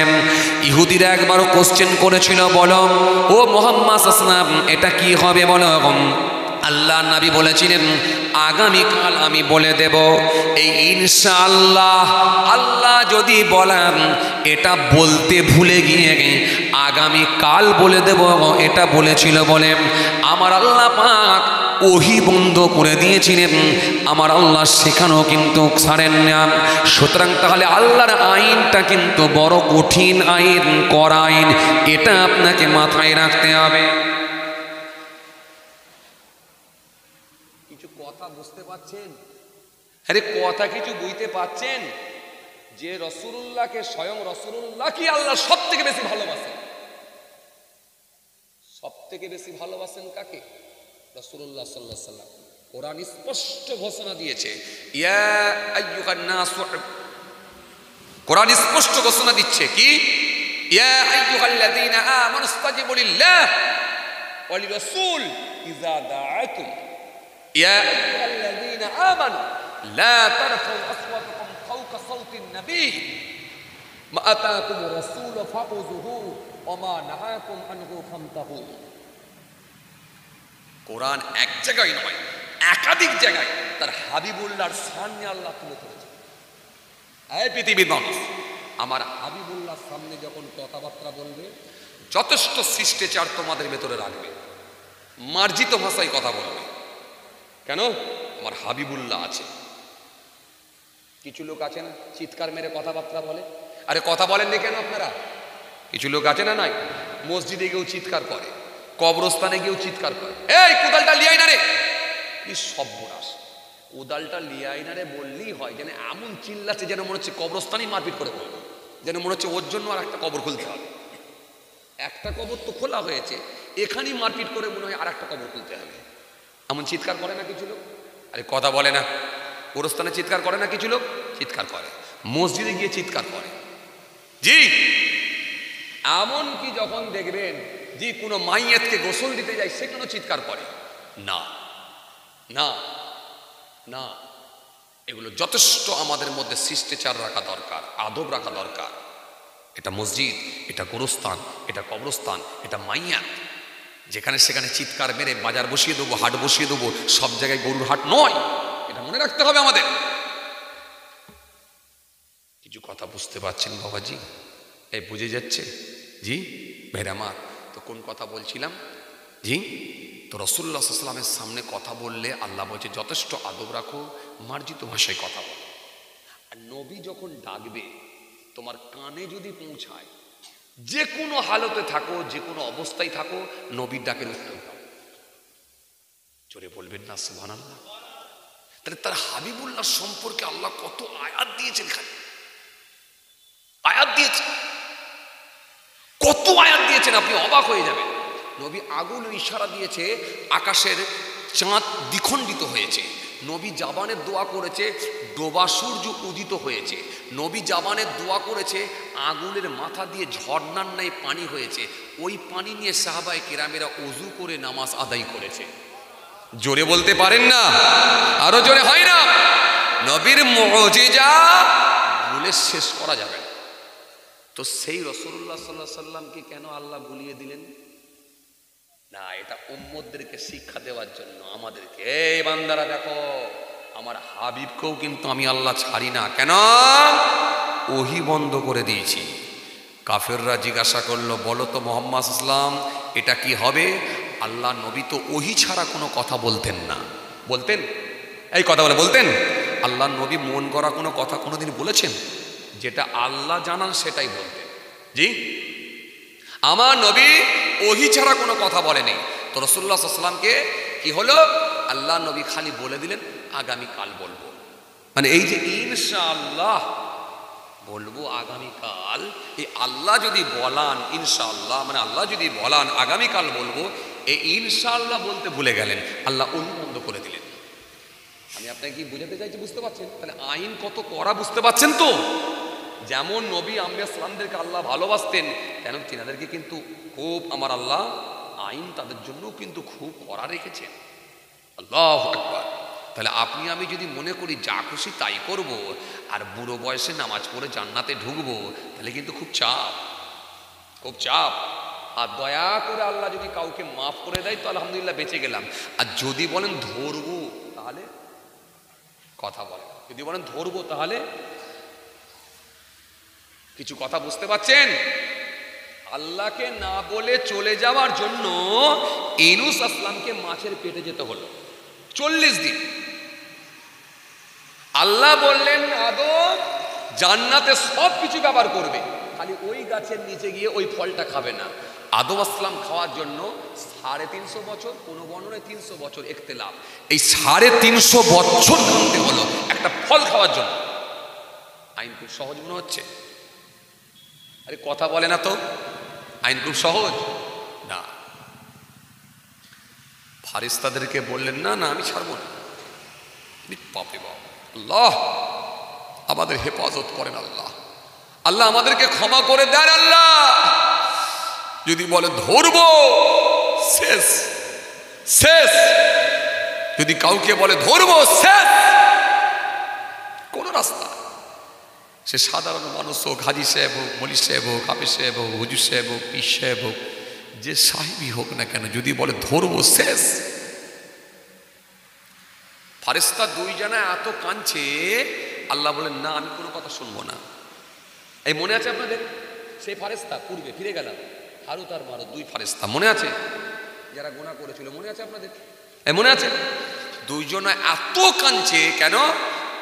ইহুদিরা একবারও কোশ্চেন করেছিল, বলো ও মুহাম্মদ আসলাম এটা কি হবে বলো। আল্লাহ নবী বলেছিলেন আগামীকাল আমি বলে দেব। এই ইনশাআল্লাহ আল্লাহ যদি বলেন এটা বলতে ভুলে গিয়ে আগামীকাল বলে দেব এটা বলেছিল বলে আমার আল্লাহ পাক ওহী বন্ধ করে দিয়েছিলেন। আমার আল্লাহ সেখানেও কিন্তু ছাড়েন না। সুতরাং তাহলে আল্লাহর আইনটা কিন্তু বড় কঠিন আইন, কড়া আইন, এটা আপনাকে মাথায় রাখতে হবে। কিছু কথা বুঝতে পারছেন? আরে কথা কিছু বুঝতে পারছেন? যে রাসূলুল্লাহকে স্বয়ং রাসূলুল্লাহ কি আল্লাহ সব থেকে বেশি ভালোবাসেন? সব থেকে বেশি ভালোবাসেন কাকে? রাসূলুল্লাহ সাল্লাল্লাহু আলাইহি ওয়াসাল্লাম। কোরআন স্পষ্ট ঘোষণা দিয়েছে, ইয়া আইয়ুহান নাস, কোরআন স্পষ্ট ঘোষণা দিচ্ছে কি, ইয়া আইয়ুহাল্লাযীনা আমানু ইসতাজিবু লিল্লাহ ওয়া লিরাসূল ইযা দাআকুম, ইয়া আইয়ুহাল্লাযীনা আমানু লা তারফাউ আসওয়াতাকুম ফাওকা সাওতিন নবী মা আতাকুমুর রাসূল ফাখুযুহু ওয়া মা নাহাকুম আনহু ফান্তাহু। কোরআন এক জায়গায় নয়, একাধিক জায়গায় তার হাবিবুল্লাহর সামনে আল্লাহ তুলে ধরেছে। এই পৃথিবীর মানুষ, আমার হাবিবুল্লাহর সামনে যখন কথাবার্তা বলবে যথেষ্ট শিষ্টাচার তোমাদের ভেতরে রাখবে, মার্জিত ভাষায় কথা বলবে। কেন? আমার হাবিবুল্লাহ আছে। কিছু লোক আছে না চিৎকার মেরে কথাবার্তা বলে। আরে কথা বলেননি কেন আপনারা? কিছু লোক আছে না, নাই মসজিদে গিয়েও চিৎকার করে, কবরস্থানে গিয়েও চিৎকার করে, এই কোদালটা লিয়াই না রে। কি সর্বনাশ! কোদালটা লিয়াই না রে বললেই হয়, যেন এমন চিল্লাচ্ছে যেন মনে হচ্ছে কবরস্থানেই মারপিট করে বলবে, যেন মনে হচ্ছে ওর জন্য আর একটা কবর খুলতে হবে। একটা কবর তো খোলা হয়েছে, এখানেই মারপিট করে মনে হয় আর একটা কবর খুলতে হবে। এমন চিৎকার করে না কিছু লোক? আরে কথা বলে না। কবরস্থানে চিৎকার করে না কিছু লোক? চিৎকার করে। মসজিদে গিয়ে চিৎকার করে। জি, এমন কি যখন দেখবেন যে কোনো মাইয়াতকে গোসল দিতে যায় সেখানেও চিৎকার করে। না না না, এগুলো যথেষ্ট আমাদের মধ্যে শিষ্টাচার রাখা দরকার, আদব রাখা দরকার। এটা মসজিদ, এটা গোরস্থান, এটা কবরস্থান, এটা মাইয়াত। যেখানে সেখানে চিৎকার মেরে বাজার বসিয়ে দেবো, হাট বসিয়ে দেবো, সব জায়গায় গরুর হাট নয়, এটা মনে রাখতে হবে আমাদের। কিছু কথা বুঝতে পারছেন বাবাজি? এই বুঝে যাচ্ছে? জি ভাইরামার, তো কোন কথা বলছিলাম? জি, তো রাসূলুল্লাহ সাল্লাল্লাহু আলাইহি ওয়াসাল্লামের সামনে কথা বললে আল্লাহ বলছে যথেষ্ট আদব রাখো, মার্জিত ভাষায় কথা বলো। আর নবী যখন ডাকবে তোমার কানে যদি পৌঁছায়, যে কোনো হালতে থাকো, যে কোনো অবস্থায় থাকো, নবীর ডাকের উত্তর দাও। জোরে বলবেন না সুবহানাল্লাহ? তাহলে তার হাবিবুল্লাহ সম্পর্কে আল্লাহ কত আয়াত দিয়েছেন, খালি আয়াত দিয়েছেন, কত আয়াত দিয়েছেন, আপনি অবাক হয়ে যাবেন। নবী আগুনের ইশারা দিয়েছে, আকাশের চাঁদ দ্বিখণ্ডিত হয়েছে। নবী জাবানের দোয়া করেছে, ডোবা সূর্য উদিত হয়েছে। নবী জাবানের দোয়া করেছে, আগুনের মাথা দিয়ে ঝর্ণার ন্যায় পানি হয়েছে। ওই পানি নিয়ে সাহাবায়ে কেরামেরা ওযু করে নামাজ আদায় করেছে। জোরে বলতে পারেন না? আরো জোরে হয় না? নবীর মুজিজা বলে শেষ করা যাবে না। তো সেই রাসূলুল্লাহ সাল্লাল্লাহু আলাইহি সাল্লামকে কেন আল্লাহ ভুলিয়ে দিলেন না? এটা উম্মতদেরকে শিক্ষা দেওয়ার জন্য, আমাদেরকে। এই বান্দারা দেখো, আমার হাবিবকেও কিন্তু আমি আল্লাহ ছাড়ি না। কেন? ওহী বন্ধ করে দিয়েছি। কাফেররা জিজ্ঞাসা করলো, বলো তো মুহাম্মদ সাল্লাল্লাহু আলাইহি ওয়াসাল্লাম এটা কি হবে? আল্লাহ নবী তো ওহী ছাড়া কোনো কথা বলতেন না। বলতেন? এই কথা বলে বলতেন? আল্লাহ নবী মন করা কোনো কথা কোনোদিন বলেছেন? যেটা আল্লাহ জানান সেটাই বলতেন। জি, আমার নবী ওহী ছাড়া কোনো কথা বলেনি। তো রাসূলুল্লাহ সাল্লাল্লাহু আলাইহি ওয়াসাল্লামকে কি হলো? আল্লাহ নবী খালি বলে দিলেন আগামীকাল বলবো। মানে এই যে ইনশাআল্লাহ বলবো আগামীকাল, এই আল্লাহ যদি বলান ইনশাআল্লাহ, মানে আল্লাহ যদি বলান আগামীকাল বলবো, এই ইনশাআল্লাহ বলতে ভুলে গেলেন, আল্লাহ অনুবন্ধ করে দিলেন। আমি আপনাকে কি বোঝাতে চাইছি, বুঝতে পারছেন? তাহলে আইন কত কড়া, বুঝতে পারছেন তো? যেমন নবী আম্বিয়া সালামদেরকে আল্লাহ ভালোবাসতেন, তেন তিনাদেরকে কিন্তু খুব আমার আল্লাহ আইন তাদের জন্য কিন্তু খুব কড়া রেখেছেন। আল্লাহু আকবার। তাহলে আপনি আমি যদি মনে করি যা খুশি তাই করব, আর বুড়ো বয়সে নামাজ পড়ে জান্নাতে ঢুকবো, তাহলে কিন্তু খুব চাপ, খুব চাপ। আর দয়া করে আল্লাহ যদি কাউকে মাফ করে দেয় তো আলহামদুলিল্লাহ বেঁচে গেলাম। আর যদি বলেন ধরবো, তাহলে কথা বলে, যদি বলেন ধরবো তাহলে কিছু কথা বুঝতে পারছেন? আল্লাহকে না বলে চলে যাওয়ার জন্য ইউনূস আসলামকে মাছের পেটে যেতে হলো 40 দিন। আল্লাহ বললেন আদম জান্নাতে সব কিছু ব্যবহার করবে, খালি ওই গাছের নিচে গিয়ে ওই ফলটা খাবে না। আদম আসলাম খাওয়ার জন্য 350 বছর, কোন বর্ণনায় 300 বছর, ইখতিলাফ, এই 350 বছর কাঁদতে হলো একটা ফল খাওয়ার জন্য। আইন খুব সহজ মনে হচ্ছে? আরে কথা বলে না তো, আইন খুব সহজ না। ফারিস্তাদেরকে বললেন না না আমি ছাড়বো না। বাপরে বাপ, আল্লাহ আমাদের হেফাজত করেন, আল্লাহ আল্লাহ আমাদেরকে ক্ষমা করে দেন। আল্লাহ যদি বলে ধরবো শেষ, শেষ। যদি কাউকে বলে ধরবো শেষ, কোন রাস্তা, সে সাধারণ মানুষ হোক, হাজি সাহেব হোক, মলি সাহেব হোক, হাফেজ সাহেব হোক, হুজুর সাহেব হোক, পীর সাহেব হোক, যে সাহেবই হোক না কেন, যদি বলে ধরবো শেষ। ফারিস্তা দুইজনা এত কাঁদছে, আল্লাহ বলেন না আমি কোনো কথা শুনবো না। এই মনে আছে আপনাদের সেই ফারিস্তা, পূর্বে ফিরে গেলাম, হারুত আর মারুত, দুই ফারিস্তা মনে আছে যারা গুনাহ করেছিল, মনে আছে আপনাদের? এই মনে আছে? দুইজনা এত কাঁদছে কেন?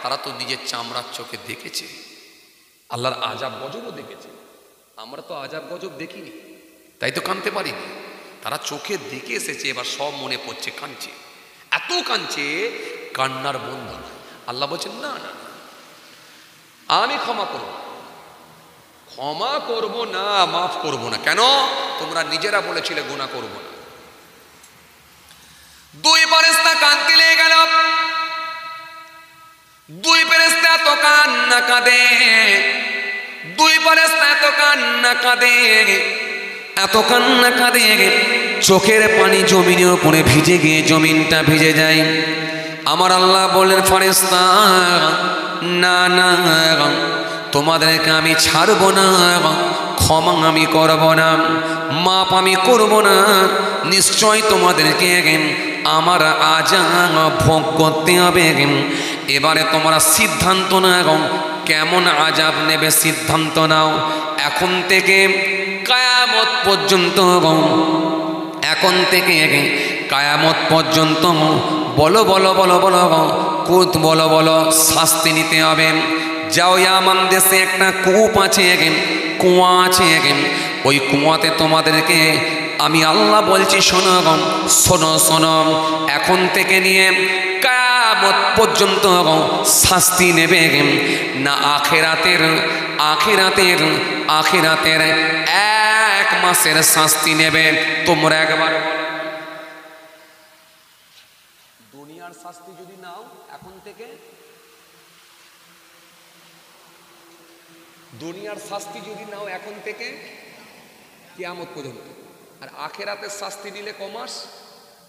তারা তো নিজের চামড়ার চোখে দেখেছে আল্লাহর আযাব গজবও দেখেছে। আমরা তো আযাব গজব দেখিনি, তাই তো কাঁদতে পারিনি। তারা চোখে দেখে এসেছে, এবার সব মনে পড়ছে, কাঁদছে, এত কাঁদছে, কান্নার বন্ধ না। আল্লাহ বলছেন না না আমি ক্ষমা করব, ক্ষমা করব না, মাফ করব না। কেন? তোমরা নিজেরা বলেছিলে গুনাহ করব না। দুই ফেরেশতা কাঁদতে লেগে গেল। দুই ফেরেশতা এত কান্না কাঁদে, দুই ফেরেশতা এত কান্না কাঁদে, এত কান্না কাঁদে, চোখের পানি জমিনের উপরে ভিজে গিয়ে জমিনটা ভিজে যায়। আমার আল্লাহ বললেন ফেরেশতা না না তোমাদেরকে আমি ছাড়বো না, ক্ষমা আমি করব না, মাপ আমি করব না, নিশ্চয় তোমাদেরকে আমার আযাব ভোগ করতে হবে। এবারে তোমরা সিদ্ধান্ত নাও কেমন আযাব নেবে, সিদ্ধান্ত নাও। এখন থেকে কিয়ামত পর্যন্ত, এখন থেকে কিয়ামত পর্যন্ত বলো বলো বলো বলো কুত বলো বলো শাস্তি নিতে হবে। যাও ইয়ামান দেশে একটা কূপ আছে, কুয়া আছে, ওই কুয়াতে তোমাদেরকে আমি আল্লাহ বলছি শোনো শোনো শোনো, এখন থেকে নিয়ে কিয়ামত পর্যন্ত শাস্তি নেবে না। আখিরাতের আখিরাতের আখিরাতের 1 মাসের শাস্তি নেবে। তোমরা একবার দুনিয়ার শাস্তি যদি নাও এখন থেকে, দুনিয়ার শাস্তি যদি নাও এখন থেকে কিয়ামত পর্যন্ত, আর আখিরাতের শাস্তি নিলে ক মাস?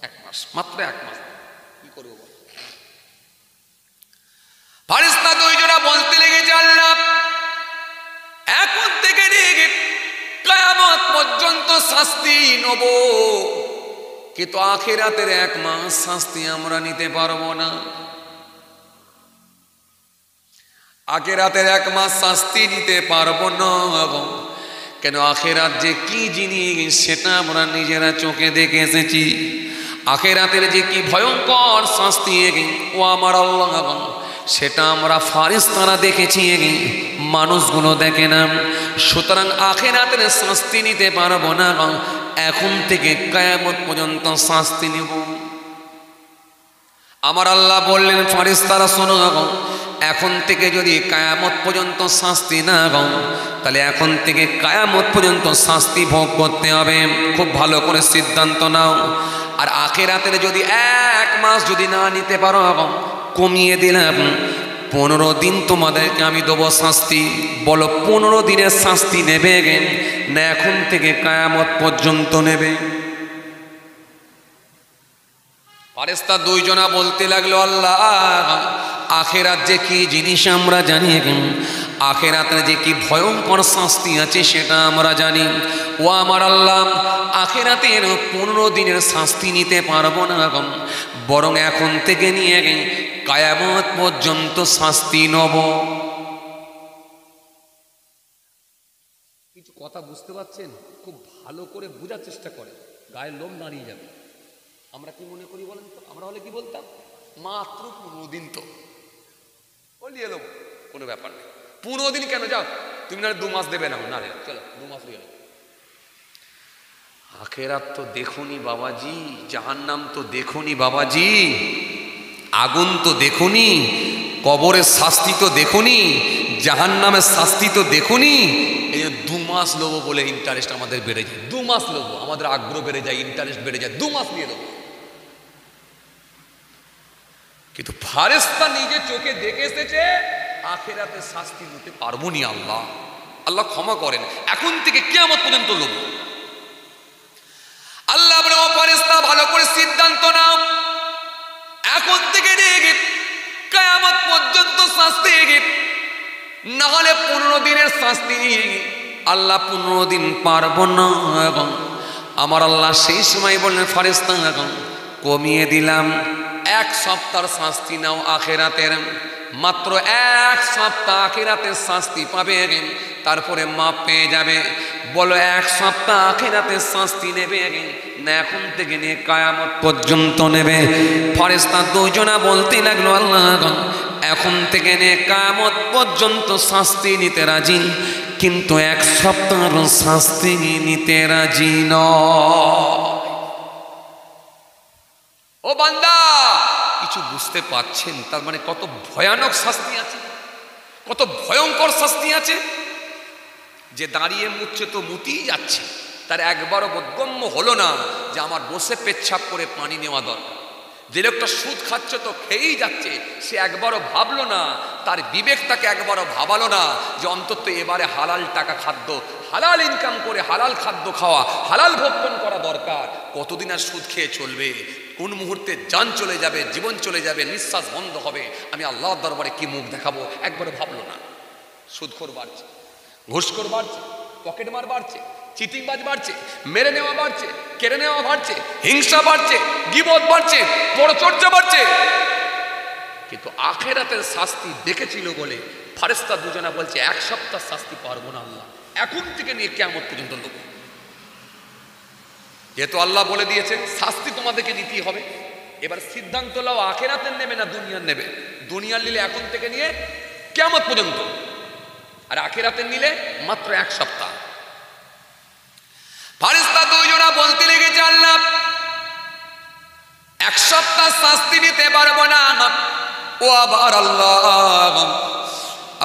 1 মাস, মাত্র 1 মাস। কি করবো বল? ফারিস্তা দুইজনা বলতে লেগেছে আল্লাহ এখন থেকে কিয়ামত পর্যন্ত শাস্তি নেব, কিন্তু আখিরাতের 1 মাস শাস্তি আমরা নিতে পারবো না। আখিরাতের 1 মাস শাস্তি নিতে পারবো না। কেন? আখিরাত যে কি জিনিস সেটা আমরা নিজেরা চোখে দেখে এসেছি। আখিরাতের যে কি ভয়ঙ্কর শাস্তি ও আমার আল্লাহ, সেটা আমরা ফারিস্তারা দেখেছি, মানুষগুলো দেখে না। সুতরাং আখিরাতের শাস্তি নিতে পারবো না, এখন থেকে কিয়ামত পর্যন্ত শাস্তি নেব। আমার আল্লাহ বললেন, ফেরেশতারা শোনো, এখন থেকে যদি কিয়ামত পর্যন্ত শাস্তি না দাও, তাহলে এখন থেকে কিয়ামত পর্যন্ত শাস্তি ভোগ করতে হবে। খুব ভালো করে সিদ্ধান্ত নাও। আর আখিরাতের যদি 1 মাস যদি না নিতে পারো, কমিয়ে দিলাম 15 দিন তোমাদেরকে আমি দেবো শাস্তি। বলো 15 দিনের শাস্তি নেবে না এখন থেকে কিয়ামত পর্যন্ত নেবে? ফেরেশতা দুইজনা বলতে লাগলো, আল্লাহ, আখিরাত যে কি জিনিস আমরা জানি, আখিরাতের যে কি ভয়ঙ্কর শাস্তি আছে সেটা আমরা জানি। ও আমার আল্লাহ, আখিরাতের 15 দিনের শাস্তি নিতে পারবো না, বরং এখন থেকে নিয়ে কিয়ামত পর্যন্ত শাস্তি নেব। কিছু কথা বুঝতে পারছেন? খুব ভালো করে বোঝার চেষ্টা করেন, গায়ের লোম দাঁড়িয়ে যাবে। আমরা কি মনে করি বলেন তো? আমরা হলে কি বলতাম? মাত্র 15 দিন তো বলিয়ে দেবো, কোনো ব্যাপার নেই। 15 দিন কেন? যাও তুমি না 2 মাস দেবে না, না চলো 2 মাস দিয়ে নাও। আখিরাত তো দেখুনি বাবাজি, জাহান্নাম তো দেখুনি বাবাজি, আগুন তো দেখুনি, কবরের শাস্তি তো দেখুনি, জাহান্নামের শাস্তি তো দেখুনি। এই 2 মাস লোবো বলে ইন্টারেস্ট আমাদের বেড়ে যায়। 2 মাস লোবো, আমাদের আগ্রহ বেড়ে যায়, ইন্টারেস্ট বেড়ে যায়, 2 মাস নিয়ে দেবো। কিন্তু ফেরেশতা নিজে চোখে দেখে এসেছে আখিরাতে শাস্তি নিতে পারবো নি। আল্লাহ আল্লাহ ক্ষমা করেন, এখন থেকে কিয়ামত পর্যন্ত লোক। আল্লাহ বলে, ও ফেরেশতা ভালো করে সিদ্ধান্ত নাও, এখন থেকে কিয়ামত পর্যন্ত শাস্তি, না হলে 15 দিনের শাস্তি। আল্লাহ 15 দিন পারবো না। আমার আল্লাহ সেই সময় বললেন, ফেরেশতা কমিয়ে দিলাম, 1 সপ্তাহের শাস্তি নাও আখিরাতের, মাত্র 1 সপ্তাহ আখিরাতের শাস্তি পাবে, তারপরে মাপ পেয়ে যাবে। বলো 1 সপ্তাহ আখিরাতের শাস্তি নেবে না এখন থেকে নিয়ে কিয়ামত পর্যন্ত নেবে? ফেরেশতা দুজনা বলতে লাগলো, আল্লাহ, এখন থেকে নিয়ে কিয়ামত পর্যন্ত শাস্তি নিতে রাজি, কিন্তু 1 সপ্তাহের শাস্তি নিতে রাজি নয়। ও বান্দা, কিছু বুঝতে পারছেন? তার মানে কত ভয়ানক শাস্তি আছে, কত ভয়ঙ্কর শাস্তি আছে। যে দাঁড়িয়ে মুছছে তো মুতেই যাচ্ছে, তার একবারও বোধগম্য হলো না যে আমার বসে পেচ্ছাপ করে পানি নেওয়া দরকার। যে লোকটা সুদ খাচ্ছে তো খেয়েই যাচ্ছে, সে একবারও ভাবলো না, তার বিবেক তাকে একবারও ভাবালো না যে অন্তত এবারে হালাল টাকা খাদ্য, হালাল ইনকাম করে হালাল খাদ্য খাওয়া, হালাল ভক্ষণ করা দরকার। কতদিন আর সুদ খেয়ে চলবে? কোন মুহূর্তে জান চলে যাবে, জীবন চলে যাবে, নিঃশ্বাস বন্ধ হবে, আমি আল্লাহর দরবারে কি মুখ দেখাবো? একবারও ভাবলো না। সুদখোর বাড়ছে, ঘুষখোর বাড়ছে, পকেটমার বাড়ছে, চিটিংবাজ বাড়ছে, মেরে নেওয়া বাড়ছে, কেড়ে নেওয়া বাড়ছে, হিংসা বাড়ছে, গীবত বাড়ছে, পরচর্চা বাড়ছে। কিন্তু আখিরাতের শাস্তি দেখেছিল বলে ফেরেশতা দুজনা বলছে 1 সপ্তাহ শাস্তি পারবো না আল্লাহ, এখন থেকে নিয়ে কিয়ামত পর্যন্ত লোক। যেহেতু আল্লাহ বলে দিয়েছেন শাস্তি তোমাদেরকে নিতেই হবে, এবার সিদ্ধান্ত নাও আখিরাতের নেবে না দুনিয়ার নেবে। দুনিয়ার নিলে এখন থেকে নিয়ে কিয়ামত পর্যন্ত, আর আখিরাতের নিলে মাত্র 1 সপ্তাহ। ফেরেশতা দুইজনা বলতে লেগেছে, আল্লাহ 1 সপ্তাহ শাস্তি নিতে পারবো না। ও আবার আল্লাহ,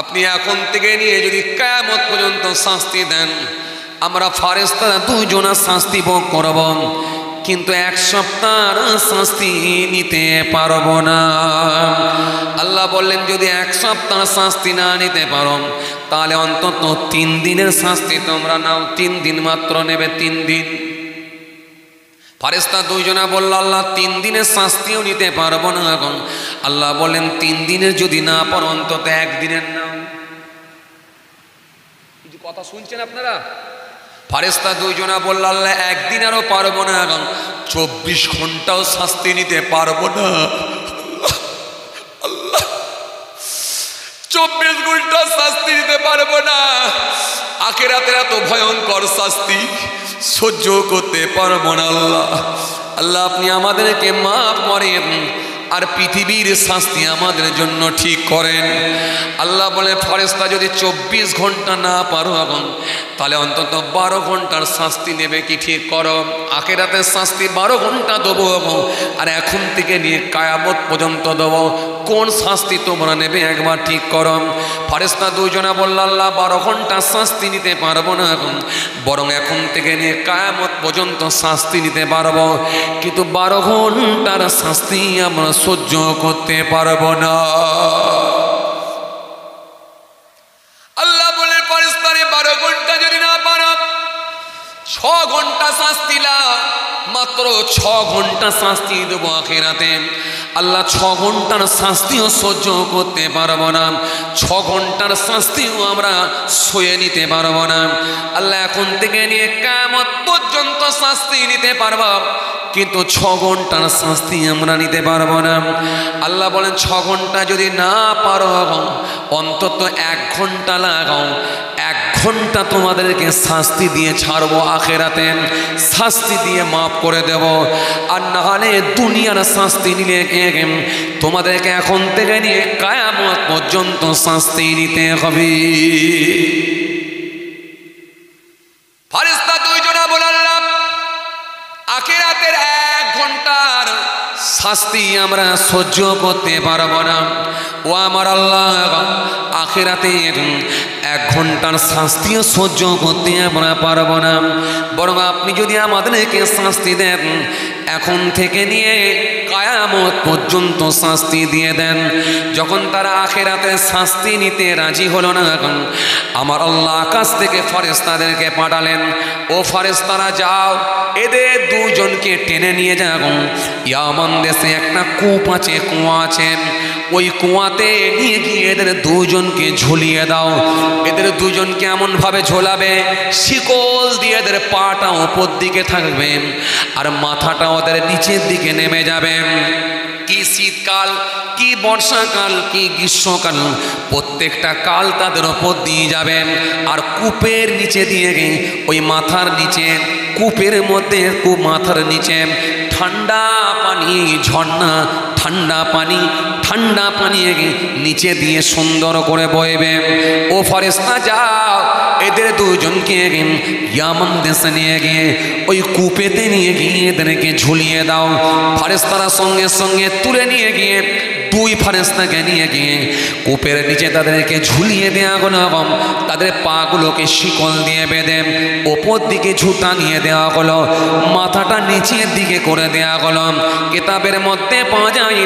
আপনি এখন থেকে নিয়ে যদি কিয়ামত পর্যন্ত শাস্তি দেন, আমরা ফেরেশতা দুইজনা শাস্তি ভোগ করব, কিন্তু 1 সপ্তাহ শাস্তি নিতে পারবো না। আল্লাহ বললেন, যদি 1 সপ্তাহ শাস্তি না নিতে পারো, তাহলে অন্তত 3 দিনের শাস্তি তোমরা নাও। 3 দিন মাত্র নেবে, 3 দিন। ফেরেশতা দুইজনা বলল, আল্লাহ 3 দিনের শাস্তিও নিতে পারবো না। আল্লাহ বলেন, 3 দিনের যদি না পারো, অন্তত 1 দিনের নাও। কিছু কথা শুনছেন আপনারা? ফেরেশতা দুইজনা বলল, আল্লাহ 1 দিন আরও পারবো না, 24 ঘন্টাও শাস্তি নিতে পারবো না। আল্লাহ 24 ঘন্টা শাস্তি নিতে পারবো না। আখিরাতের এত ভয়ঙ্কর শাস্তি সহ্য করতে পারবো না। আল্লাহ আল্লাহ আপনি আমাদেরকে মাফ করেন, আর পৃথিবীর শাস্তি আমাদের জন্য ঠিক করেন। আল্লাহ বলে, ফেরেশতা যদি 24 ঘন্টা না পারো, তাহলে অন্তত 12 ঘন্টার শাস্তি নেবে কি ঠিক করো। আখিরাতের শাস্তি 12 ঘন্টা দেবো, আর এখন থেকে নিয়ে কিয়ামত পর্যন্ত দেবো, কোন শাস্তি তোমরা নেবে একবার ঠিক করো। ফেরেশতা দুইজনা বলল, আল্লাহ 12 ঘন্টা শাস্তি নিতে পারবো না, বরং এখন থেকে নিয়ে কিয়ামত পর্যন্ত শাস্তি নিতে পারবো, কিন্তু 12 ঘন্টার শাস্তি আমরা সহ্য করতে পারবো না। আল্লাহ বলে ফেরেশতারে 12 ঘন্টা যদি না পারো, 6 ঘন্টা শাস্তি লাও, মাত্র 6 ঘন্টা শাস্তি দেবো আখিরাতে। আল্লাহ 6 ঘন্টার শাস্তিও সহ্য করতে পারবো না, 6 ঘন্টার শাস্তিও আমরা সয়ে নিতে পারবো না। আল্লাহ এখন থেকে নিয়ে কিয়ামত পর্যন্ত শাস্তি নিতে পারবো, কিন্তু 6 ঘন্টার শাস্তি আমরা নিতে পারবো না। আল্লাহ বলেন 6 ঘন্টা যদি না পারো, অন্তত 1 ঘন্টা লাগাও, 1 ঘন্টা তোমাদেরকে শাস্তি দিয়ে ছাড়বো আখিরাতে, শাস্তি দিয়ে মাফ করে দেব। আর না হলে দুনিয়ার শাস্তি নিলে তোমাদেরকে এখন থেকে নিয়ে কিয়ামত পর্যন্ত শাস্তি নিতে হবে। ফেরেশতা দুইজনা বলে, আল্লাহ আখিরাতের 1 ঘন্টার শাস্তি আমরা সহ্য করতে পারবো না। ও আমার আল্লাহ, আখিরাতের 1 ঘন্টার শাস্তিও সহ্য করতে আমরা পারবো না, বরং আপনি যদি আমাদেরকে শাস্তি দেন, এখন থেকে নিয়ে কিয়ামত পর্যন্ত শাস্তি দিয়ে দেন। যখন তারা আখিরাতে শাস্তি নিতে রাজি হলো না, আমার আল্লাহ আকাশ থেকে ফেরেশতাদেরকে পাঠালেন, ও ফেরেশতারা যাও, এদের দুজনকে টেনে নিয়ে যাও, ইয়ামান দেশে একটা কূপ আছে, কুয়া আছে, ওই কুয়াতে নিয়ে গিয়ে এদের দুজনকে ঝুলিয়ে দাও। এদের দুজনকে এমন ভাবে ঝোলাবে, শিকল দিয়ে এদের পাটা উপর দিকে থাকবে আর মাথাটা ওদের নিচের দিকে নেমে যাবে। কি শীতকাল, কি বর্ষাকাল, কি গ্রীষ্মকাল, প্রত্যেকটা কাল তাদের ওপর দিয়ে যাবে। আর কূপের নিচে দিয়ে ওই মাথার নিচে, কূপের মধ্যে মাথার নিচে ঠান্ডা পানি, ঝর্ণা, ঠান্ডা পানি, ঠান্ডা পানি নিচে দিয়ে সুন্দর করে বইবে। ও ফেরেশতা যাও, এদের দুজনকে ইয়ামান দেশে নিয়ে গিয়ে ওই কূপেতে নিয়ে গিয়ে এদেরকে ঝুলিয়ে দাও। ফেরেশতারা সঙ্গে সঙ্গে তুলে নিয়ে গিয়ে 2 ফেরেশতাকে নিয়ে গিয়ে কূপের নিচে তাদেরকে ঝুলিয়ে দেওয়া হলো, তাদের পাগুলোকে শিকল দিয়ে বেঁধে ওপর দিকে ঝুটা নিয়ে দেওয়া হলো, মাথাটা নিচের দিকে করে দেওয়া হলো। কিতাবের মধ্যে পাওয়া যায়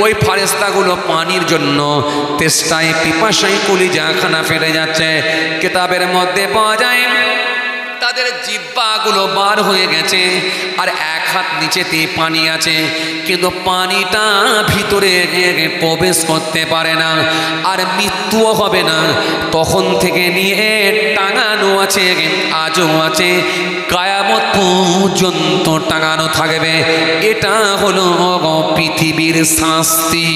ওই ফেরেশতাগুলো পানির জন্য তেষ্টায় পিপাসায় কলিজাখানা ফেটে যাচ্ছে। কিতাবের মধ্যে পাওয়া যায় তাদের জিহ্বাগুলো বার হয়ে গেছে, আর 1 হাত নিচেতে পানি আছে, কিন্তু পানিটা ভিতরে প্রবেশ করতে পারে না, আর মৃত্যুও হবে না। তখন থেকে নিয়ে টাঙানো আছে, আজও আছে, কিয়ামত পর্যন্ত টাঙানো থাকবে। এটা হলো পৃথিবীর শাস্তি।